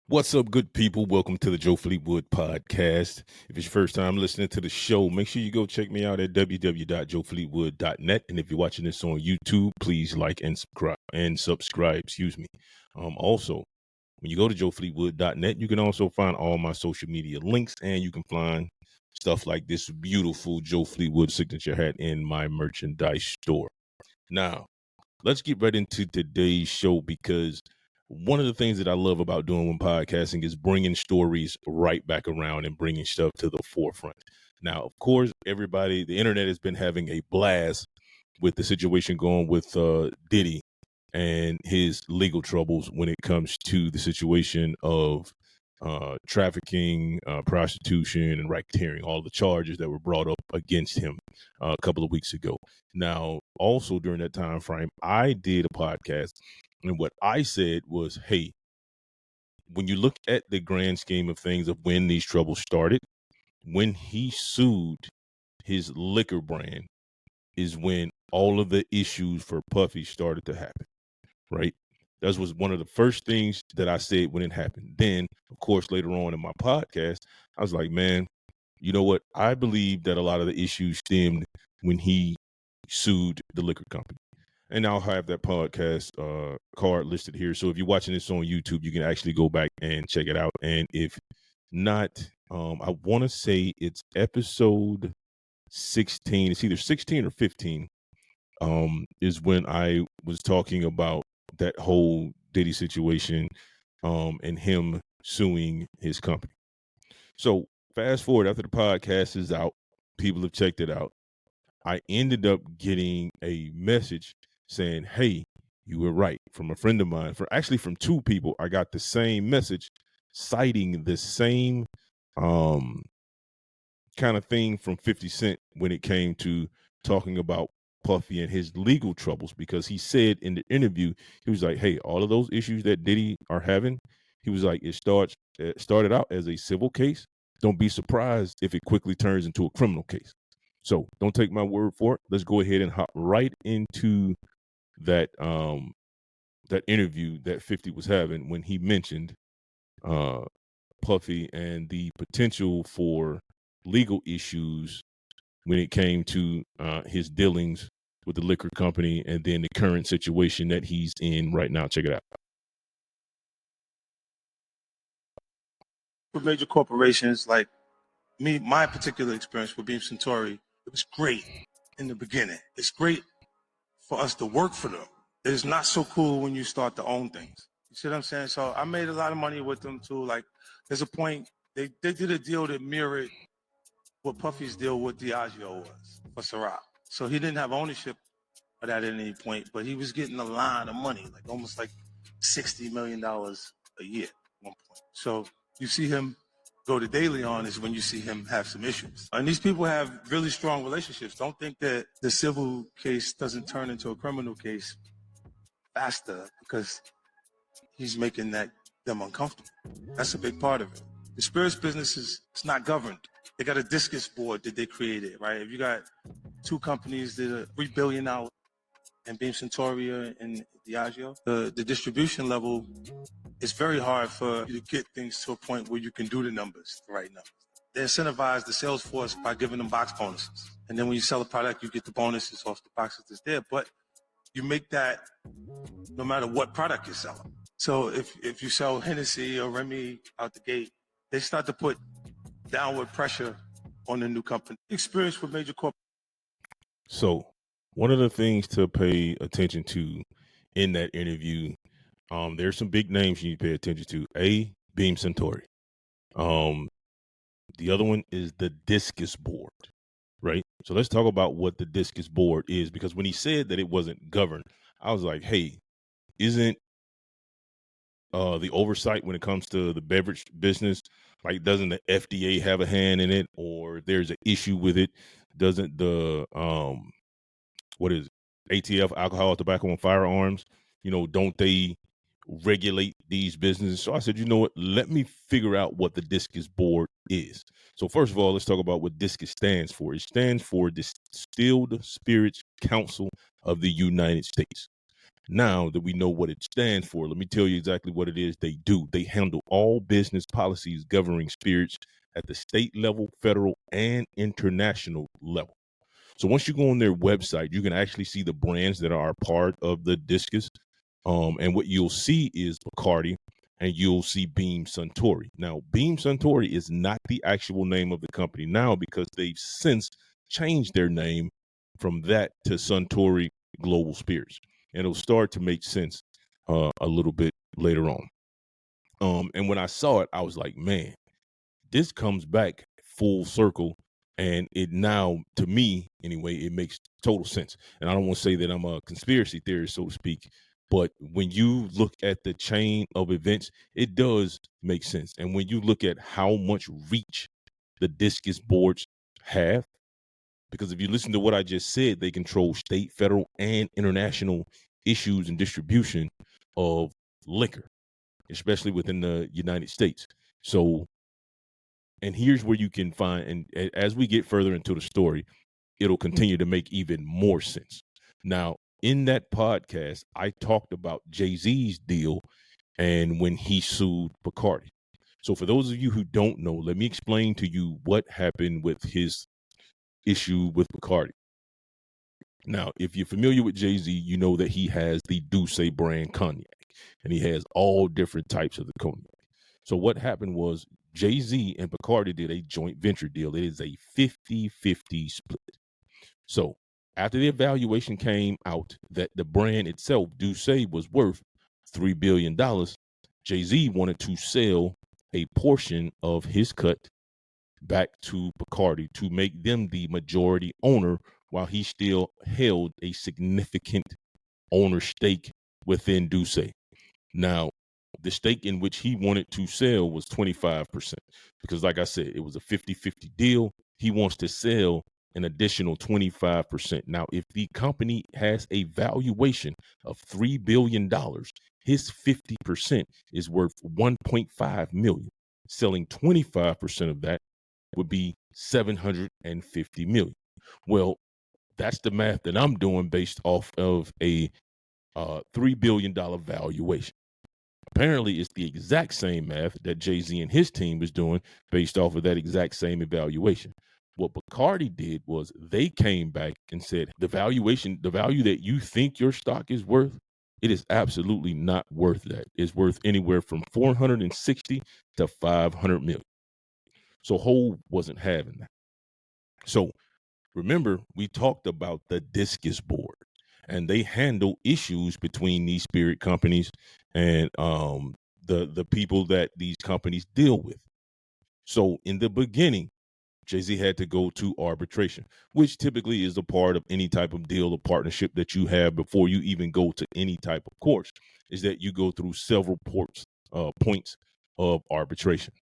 What's up, good people? Welcome to the Joe Fleetwood podcast. If it's your first time listening to the show, make sure you go check me out at www.joefleetwood.net. And if you're watching this on YouTube, please like and subscribe. Also, when you go to joefleetwood.net, you can also find all my social media links, and you can find stuff like this beautiful Joe Fleetwood signature hat in my merchandise store. Now, let's get right into today's show, because one of the things that I love about doing when podcasting is bringing stories right back around and bringing stuff to the forefront. Now, of course, the internet has been having a blast with the situation going with Diddy and his legal troubles when it comes to the situation of trafficking, prostitution, and racketeering, all the charges that were brought up against him a couple of weeks ago. Now, also during that time frame, I did a podcast, and what I said was, hey, when you look at the grand scheme of things of when these troubles started, when he sued his liquor brand is when all of the issues for Puffy started to happen, right? That was one of the first things that I said when it happened. Then, of course, later on in my podcast, I was like, man, you know what? I believe that a lot of the issues stemmed when he sued the liquor company. And I'll have that podcast card listed here. So if you're watching this on YouTube, you can actually go back and check it out. And if not, I want to say it's episode 16. It's either 16 or 15. Is when I was talking about that whole Diddy situation, and him suing his company. So fast forward, after the podcast is out, people have checked it out. I ended up getting a message saying, hey, you were right, from a friend of mine. From two people, I got the same message citing the same kind of thing from 50 Cent when it came to talking about Puffy and his legal troubles, because he said in the interview, he was like, hey, all of those issues that Diddy are having, he was like, it started out as a civil case. Don't be surprised if it quickly turns into a criminal case. So don't take my word for it. Let's go ahead and hop right into that that interview that 50 was having when he mentioned Puffy and the potential for legal issues when it came to his dealings with the liquor company, and then the current situation that he's in right now. Check it out. With major corporations like me, my particular experience with Beam Centauri, it was great in the beginning. It's great for us to work for them. It's not so cool when you start to own things. You see what I'm saying? So I made a lot of money with them too. Like, there's a point they did a deal that mirrored what Puffy's deal with Diageo was for Ciroc. So he didn't have ownership of that at any point, but he was getting a lot of money, like almost like $60 million a year at one point. So you see him go to daily on is when you see him have some issues. And these people have really strong relationships. Don't think that the civil case doesn't turn into a criminal case faster because he's making them uncomfortable. That's a big part of it. The spirits business is it's not governed. They got a Discus Board that they created, right? If you got two companies that are $3 billion and Beam Centauri and Diageo, the distribution level is very hard for you to get things to a point where you can do the numbers, the right numbers. They incentivize the sales force by giving them box bonuses. And then when you sell a product, you get the bonuses off the boxes that's there. But you make that no matter what product you're selling. So if you sell Hennessy or Remy out the gate, they start to put downward pressure on the new company. Experience with major corporations. So one of the things to pay attention to in that interview, there's some big names you need to pay attention to. Beam Centauri. The other one is the Discus Board, right? So let's talk about what the Discus Board is, because when he said that it wasn't governed, I was like, hey, isn't the oversight when it comes to the beverage business, like, doesn't the FDA have a hand in it? Or if there's an issue with it, doesn't the what is it? ATF, alcohol, tobacco, and firearms, don't they regulate these businesses? So I said, you know what, let me figure out what the Discus Board is. So first of all, let's talk about what Discus stands for. It stands for Distilled Spirits Council of the United States. Now that we know what it stands for, let me tell you exactly what it is they do. They handle all business policies governing spirits at the state level, federal, and international level. So once you go on their website, you can actually see the brands that are part of the Discus. And what you'll see is Bacardi, and you'll see Beam Suntory. Now, Beam Suntory is not the actual name of the company now because they've since changed their name from that to Suntory Global Spirits. And it'll start to make sense a little bit later on. And when I saw it, I was like, man, this comes back full circle. And it now, to me anyway, it makes total sense. And I don't want to say that I'm a conspiracy theorist, so to speak, but when you look at the chain of events, it does make sense. And when you look at how much reach the Discus boards have, because if you listen to what I just said, they control state, federal, and international issues and distribution of liquor, especially within the United States. So, and here's where you can find, and as we get further into the story, it'll continue to make even more sense. Now, in that podcast, I talked about Jay-Z's deal and when he sued Bacardi. So for those of you who don't know, let me explain to you what happened with his issue with Bacardi. Now, if you're familiar with Jay-Z, you know that he has the Douce brand cognac, and he has all different types of the cognac. So what happened was Jay-Z and Bacardi did a joint venture deal. It is a 50-50 split. So after the evaluation came out that the brand itself, Douce, was worth $3 billion, Jay-Z wanted to sell a portion of his cut back to Bacardi to make them the majority owner while he still held a significant owner stake within Douce. Now, the stake in which he wanted to sell was 25% because, like I said, it was a 50-50 deal. He wants to sell an additional 25%. Now, if the company has a valuation of $3 billion, his 50% is worth $1.5 million. Selling 25% of that would be $750 million. Well, that's the math that I'm doing based off of a $3 billion valuation. Apparently, it's the exact same math that Jay-Z and his team was doing based off of that exact same evaluation. What Bacardi did was they came back and said, the value that you think your stock is worth, it is absolutely not worth that. It's worth anywhere from 460 to 500 million. So Hov wasn't having that. So remember, we talked about the Discus Board, and they handle issues between these spirit companies and the people that these companies deal with. So in the beginning, Jay-Z had to go to arbitration, which typically is a part of any type of deal or partnership that you have before you even go to any type of course, is that you go through several points of arbitration.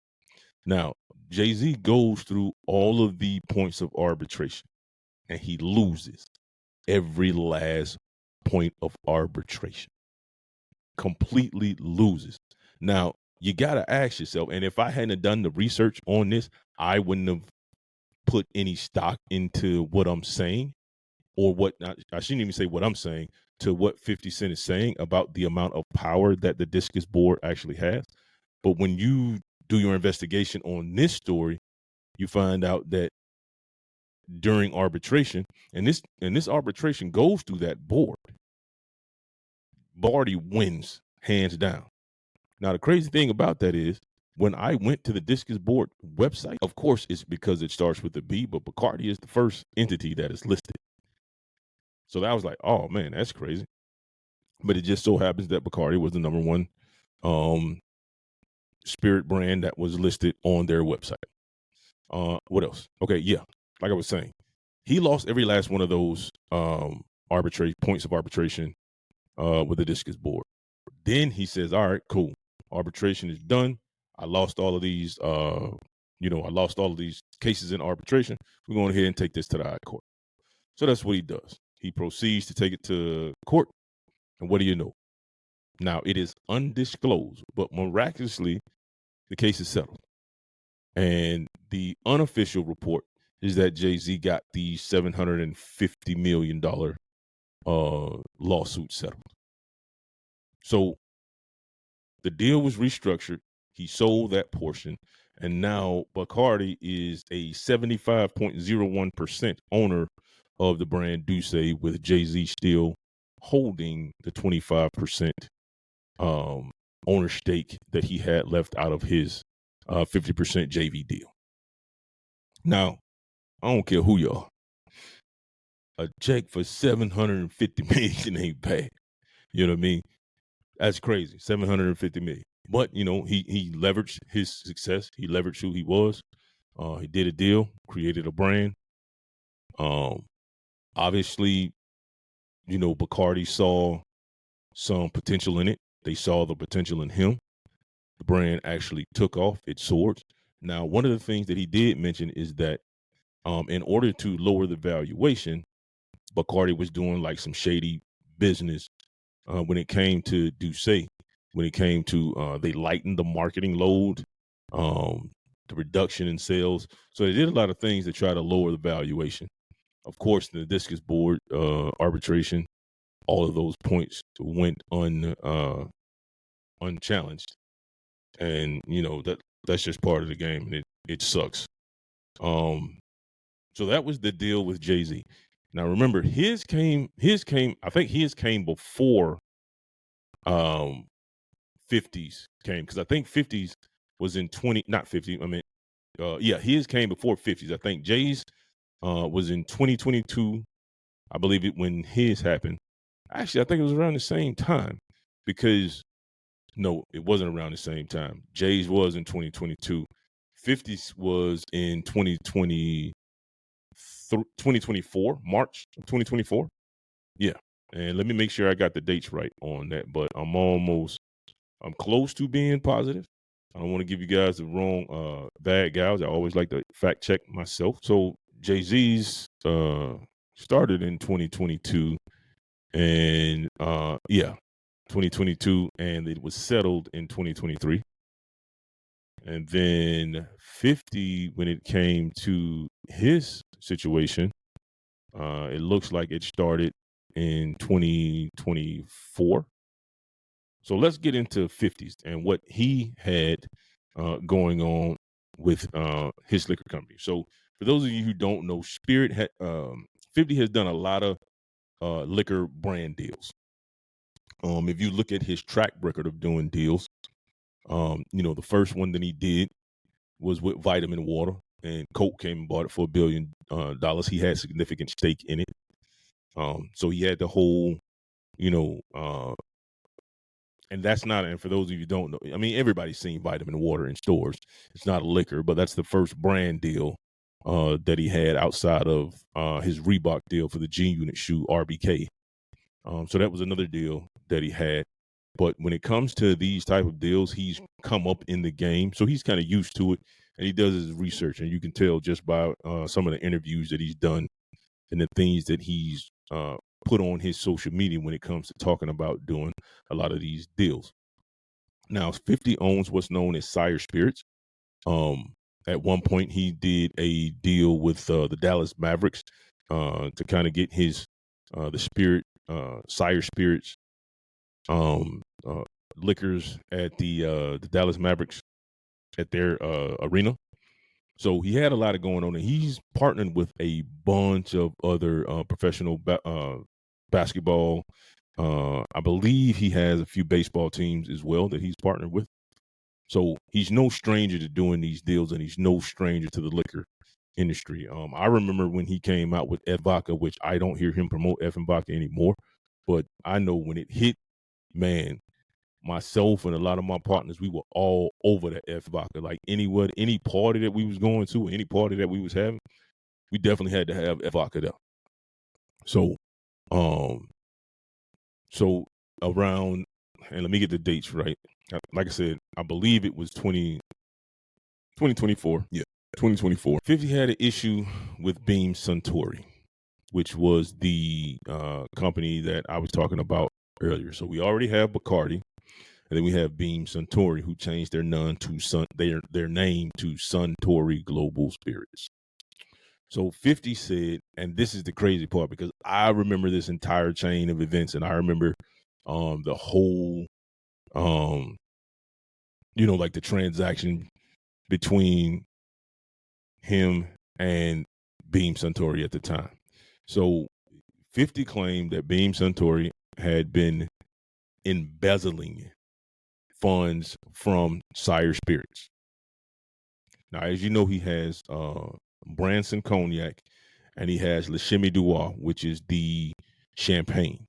Now, Jay-Z goes through all of the points of arbitration, and he loses every last point of arbitration. Completely loses. Now, you got to ask yourself, and if I hadn't done the research on this, I wouldn't have put any stock into what I'm saying, or what, I shouldn't even say what I'm saying, to what 50 Cent is saying about the amount of power that the Discus Board actually has. But when you do your investigation on this story, you find out that during arbitration, and this arbitration goes through that board, Barty wins hands down. Now, the crazy thing about that is when I went to the Discus Board website, of course, it's because it starts with a B, but Bacardi is the first entity that is listed. So that was like, oh man, that's crazy. But it just so happens that Bacardi was the number one spirit brand that was listed on their website. What else? Okay, yeah, like I was saying, he lost every last one of those points of arbitration with the Discus Board. Then he says, all right, cool. Arbitration is done. I lost all of these, I lost all of these cases in arbitration. We're going ahead and take this to the high court. So that's what he does. He proceeds to take it to court. And what do you know? Now, it is undisclosed, but miraculously, the case is settled. And the unofficial report is that Jay-Z got the $750 million lawsuit settled. So the deal was restructured. He sold that portion, and now Bacardi is a 75.01% owner of the brand Douce, with Jay-Z still holding the 25% owner stake that he had left out of his 50% JV deal. Now, I don't care who y'all. A check for $750 million ain't bad. You know what I mean? That's crazy. $750 million. But he leveraged his success. He leveraged who he was. He did a deal, created a brand. Obviously, Bacardi saw some potential in it. They saw the potential in him. The brand actually took off. It soared. Now, one of the things that he did mention is that in order to lower the valuation, Bacardi was doing like some shady business when it came to Douce. When it came to they lightened the marketing load, the reduction in sales. So they did a lot of things to try to lower the valuation. Of course, the Discus Board arbitration, all of those points went unchallenged, and that's just part of the game, and it sucks. So that was the deal with Jay-Z. Now remember, his came. I think his came before 50s came, because I think 50s was in 20, not 50. I mean, his came before 50s. I think Jay's was in 2022. I believe it when his happened. Actually, I think it was around the same time, because no, it wasn't around the same time. Jay's was in 2022. 50s was in 2024, March of 2024. Yeah. And let me make sure I got the dates right on that, but I'm close to being positive. I don't want to give you guys the wrong bad guys. I always like to fact check myself. So Jay-Z's started in 2022, and 2022, and it was settled in 2023. And then 50, when it came to his situation, it looks like it started in 2024. So let's get into 50s and what he had going on with his liquor company. So for those of you who don't know, 50 has done a lot of liquor brand deals. If you look at his track record of doing deals, the first one that he did was with Vitamin Water, and Coke came and bought it for $1 billion. He had significant stake in it. So he had the whole, and that's not, and for those of you who don't know, I mean, everybody's seen Vitamin Water in stores. It's not a liquor, but that's the first brand deal that he had outside of his Reebok deal for the G-Unit shoe, RBK. So that was another deal that he had. But when it comes to these type of deals, he's come up in the game, so he's kind of used to it, and he does his research, and you can tell just by some of the interviews that he's done and the things that he's put on his social media when it comes to talking about doing a lot of these deals. Now, 50 owns what's known as Sire Spirits. At one point, he did a deal with the Dallas Mavericks to kind of get his the spirit Sire Spirits liquors at the Dallas Mavericks at their arena. So he had a lot of going on, and he's partnered with a bunch of other professional basketball. I believe he has a few baseball teams as well that he's partnered with. So he's no stranger to doing these deals, and he's no stranger to the liquor industry. I remember when he came out with F Vodka, which I don't hear him promote F and Vodka anymore, but I know when it hit, man, myself and a lot of my partners, we were all over the F Vodka. Like any party that we was going to, any party that we was having, we definitely had to have F Vodka there. So, around, and let me get the dates right. Like I said, I believe it was 2024. Yeah, 2024. 50 had an issue with Beam Suntory, which was the company that I was talking about earlier. So we already have Bacardi, and then we have Beam Suntory, who changed their name to Suntory Global Spirits. So 50 said, and this is the crazy part, because I remember this entire chain of events, and I remember the whole like the transaction between him and Beam Suntory at the time. So 50 claimed that Beam Suntory had been embezzling funds from Sire Spirits. Now, as you know, he has Branson Cognac and he has Le Chimay Duois, which is the champagne,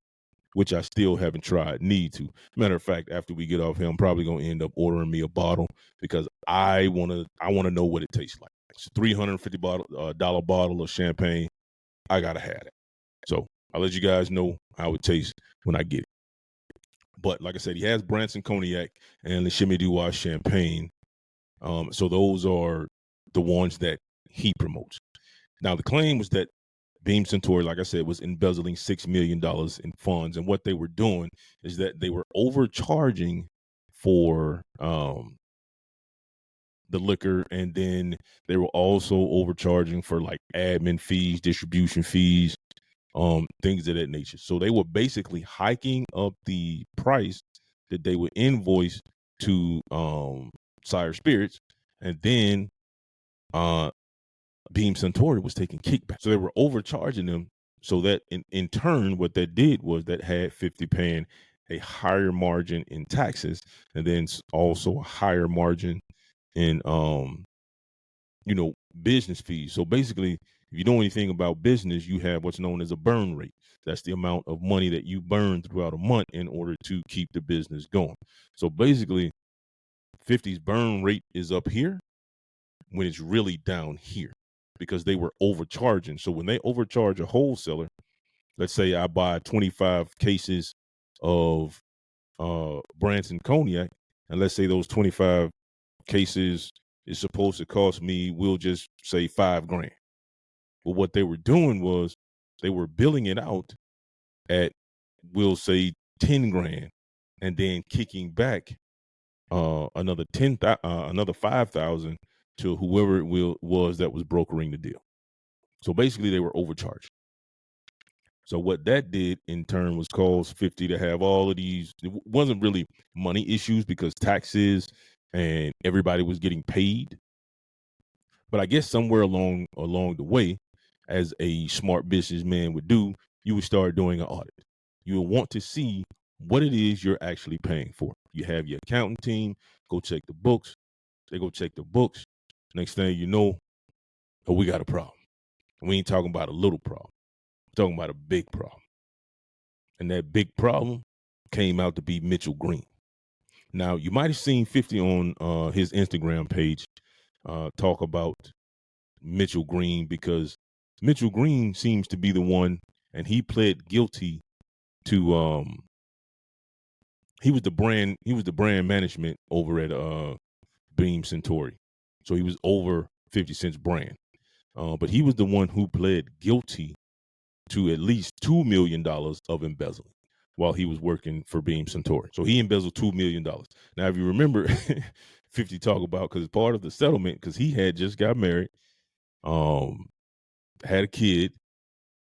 which I still haven't tried. Need to. Matter of fact, after we get off here, I'm probably gonna end up ordering me a bottle because I wanna know what it tastes like. It's a $350 bottle of champagne. I gotta have it. So I'll let you guys know how it tastes when I get it. But like I said, he has Branson Cognac and Le Chimay Duois champagne. So those are the ones that he promotes. Now the claim was that Beam Suntory, like I said, was embezzling $6 million in funds. And what they were doing is that they were overcharging for the liquor. And then they were also overcharging for like admin fees, distribution fees, things of that nature. So they were basically hiking up the price that they would invoice to Sire Spirits. And then Beam Suntory was taking kickback. So they were overcharging them. So that in turn, what that did was that had 50 paying a higher margin in taxes, and then also a higher margin in business fees. So basically, if you know anything about business, you have what's known as a burn rate. That's the amount of money that you burn throughout a month in order to keep the business going. So basically, 50's burn rate is up here when it's really down here because they were overcharging. So when they overcharge a wholesaler, let's say I buy 25 cases of Branson Cognac, and let's say those 25 cases is supposed to cost me, we'll just say $5,000. But what they were doing was they were billing it out at, we'll say, $10,000, and then kicking back another $5,000 to whoever it was that was brokering the deal. So basically, they were overcharged. So what that did in turn was cause 50 to have all of these. It wasn't really money issues because taxes and everybody was getting paid. But I guess somewhere along the way, as a smart businessman would do, you would start doing an audit. You will want to see what it is you're actually paying for. You have your accounting team go check the books. They go check the books. Next thing you know, we got a problem. We ain't talking about a little problem. We're talking about a big problem. And that big problem came out to be Mitchell Green. Now, you might have seen 50 on his Instagram page talk about Mitchell Green because Mitchell Green seems to be the one, and he pled guilty to he was the brand management over at Beam Suntory. So he was over 50 Cent's brand. But he was the one who pled guilty to at least $2 million of embezzling while he was working for Beam Suntory. So he embezzled $2 million. Now, if you remember, 50 talk about, because part of the settlement, because he had just got married, had a kid,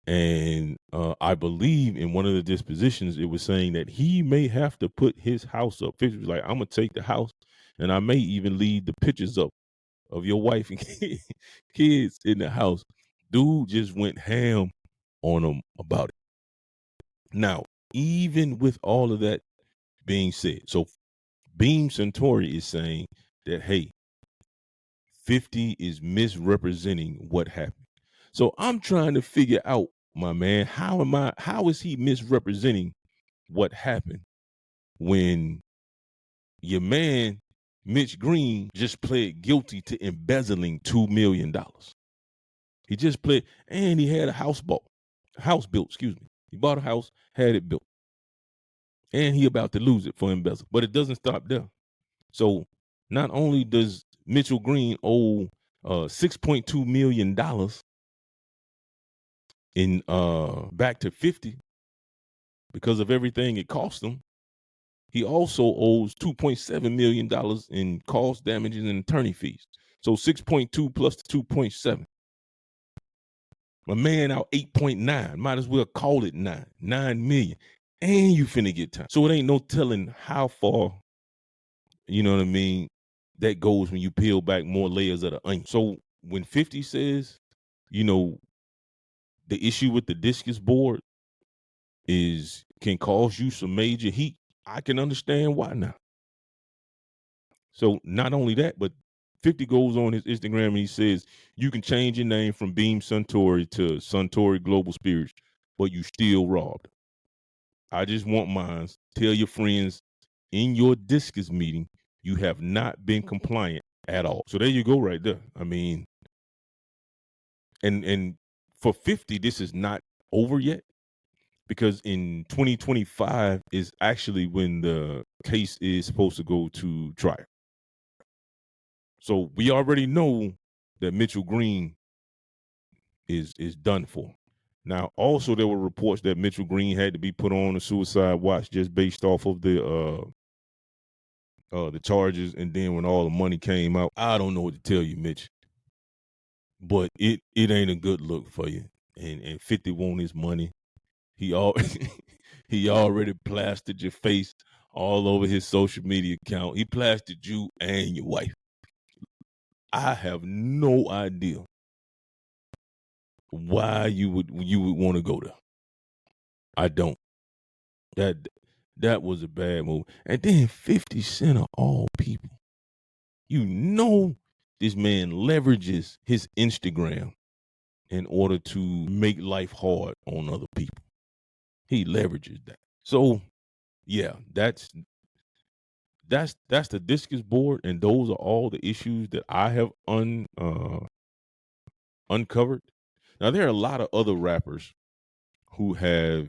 and I believe in one of the dispositions, it was saying that he may have to put his house up. 50 was like, I'm going to take the house, and I may even leave the pictures up of your wife and kids in the house. Dude just went ham on him about it. Now, even with all of that being said, so Beam Suntory is saying that, hey, 50 is misrepresenting what happened. So I'm trying to figure out, my man, how is he misrepresenting what happened when your man, Mitch Green, just pled guilty to embezzling $2 million? He just pled, and he had a house built, He bought a house, had it built, and he about to lose it for embezzle. But it doesn't stop there. So not only does Mitchell Green owe $6.2 million in back to 50 because of everything it cost him, he also owes $2.7 million in cost, damages, and attorney fees. So 6.2 plus the 2.7. My man out 8.9. Might as well call it 9 million. And you finna get time. So it ain't no telling how far You know what I mean? That goes when you peel back more layers of the onion. So when 50 says, you know, the issue with the discus board can cause you some major heat, I can understand why now. So not only that, but 50 goes on his Instagram and he says, you can change your name from Beam Suntory to Suntory Global Spirits, but you still robbed. I just want mine. Tell your friends in your discus meeting, you have not been compliant at all. So there you go right there. I mean, and for 50, this is not over yet, because in 2025 is actually when the case is supposed to go to trial. So we already know that Mitchell Green is done for. Now, also there were reports that Mitchell Green had to be put on a suicide watch just based off of the charges, and then when all the money came out, I don't know what to tell you, Mitch, but it ain't a good look for you. And 50 want his money. He he already plastered your face all over his social media account. He plastered you and your wife. I have no idea why you would want to go there. I don't. That was a bad move. And then 50 Cent of all people. You know this man leverages his Instagram in order to make life hard on other people. He leverages that. So yeah, that's the discus board, and those are all the issues that I have uncovered. Now there are a lot of other rappers who have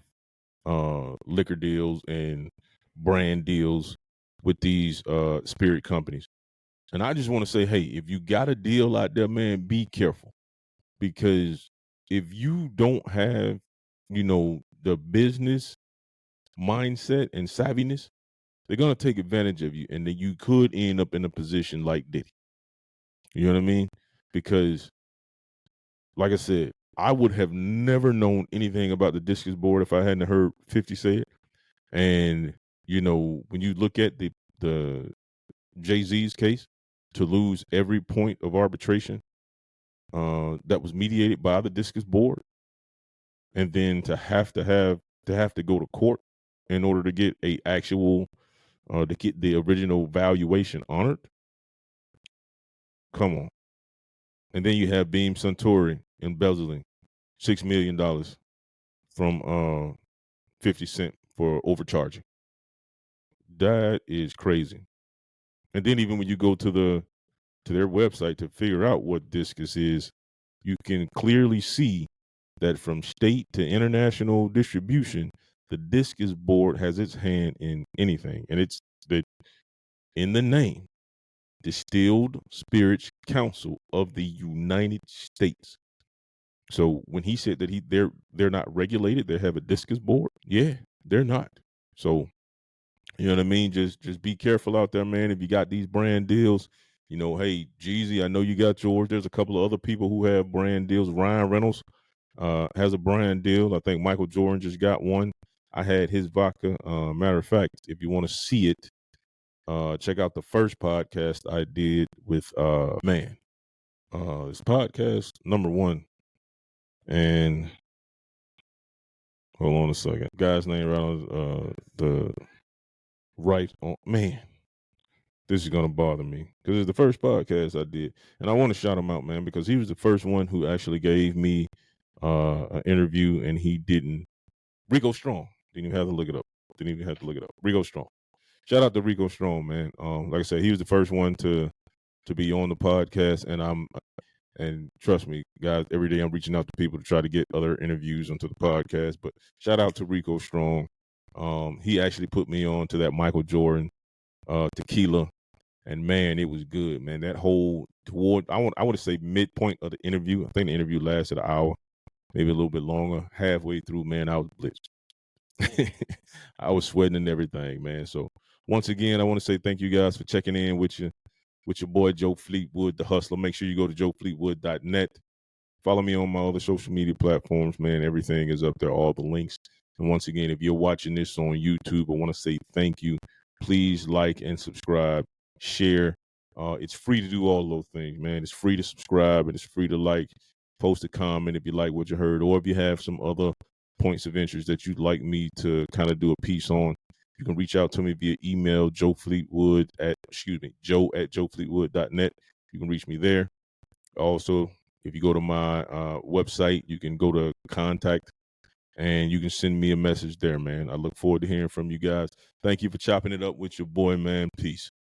liquor deals and brand deals with these spirit companies. And I just want to say, hey, if you got a deal out there, man, be careful. Because if you don't have, the business mindset and savviness, they're going to take advantage of you. And then you could end up in a position like Diddy. You know what I mean? Because, like I said, I would have never known anything about the discus board if I hadn't heard 50 say it. And, when you look at the Jay-Z's case, to lose every point of arbitration that was mediated by the discus board, and then to have to go to court in order to get a actual to get the original valuation honored. Come on. And then you have Beam Suntory embezzling $6 million from 50 Cent for overcharging. That is crazy. And then even when you go to their website to figure out what discus is, you can clearly see that from state to international distribution, the discus board has its hand in anything. And it's in the name, Distilled Spirits Council of the United States. So when he said that they're not regulated, they have a discus board. Yeah, they're not. So, you know what I mean? Just be careful out there, man. If you got these brand deals, hey, Jeezy, I know you got yours. There's a couple of other people who have brand deals. Ryan Reynolds has a brand deal. I think Michael Jordan just got one. I had his vodka. Matter of fact, if you want to see it, check out the first podcast I did with it's podcast number 1. And hold on a second. Guy's name right on the right on, man. This is gonna bother me because it's the first podcast I did, and I want to shout him out, man, because he was the first one who actually gave me an interview, and he didn't. Rico Strong didn't even have to look it up. Rico Strong. Shout out to Rico Strong, man. Like I said, he was the first one to be on the podcast, and trust me, guys, every day I'm reaching out to people to try to get other interviews onto the podcast. But shout out to Rico Strong. He actually put me on to that Michael Jordan tequila. And man, it was good, man. That whole I want to say midpoint of the interview. I think the interview lasted an hour, maybe a little bit longer. Halfway through, man, I was blitzed. I was sweating and everything, man. So once again, I want to say thank you guys for checking in with your boy Joe Fleetwood, the hustler. Make sure you go to joefleetwood.net. Follow me on my other social media platforms, man. Everything is up there, all the links. And once again, if you're watching this on YouTube, I want to say thank you. Please like and subscribe. share. It's free to do all those things, man. It's free to subscribe and it's free to like, post a comment if you like what you heard, or if you have some other points of interest that you'd like me to kind of do a piece on. You can reach out to me via email, Joe at joefleetwood.net. You can reach me there. Also, if you go to my website, you can go to contact and you can send me a message there, man. I look forward to hearing from you guys. Thank you for chopping it up with your boy, man. Peace.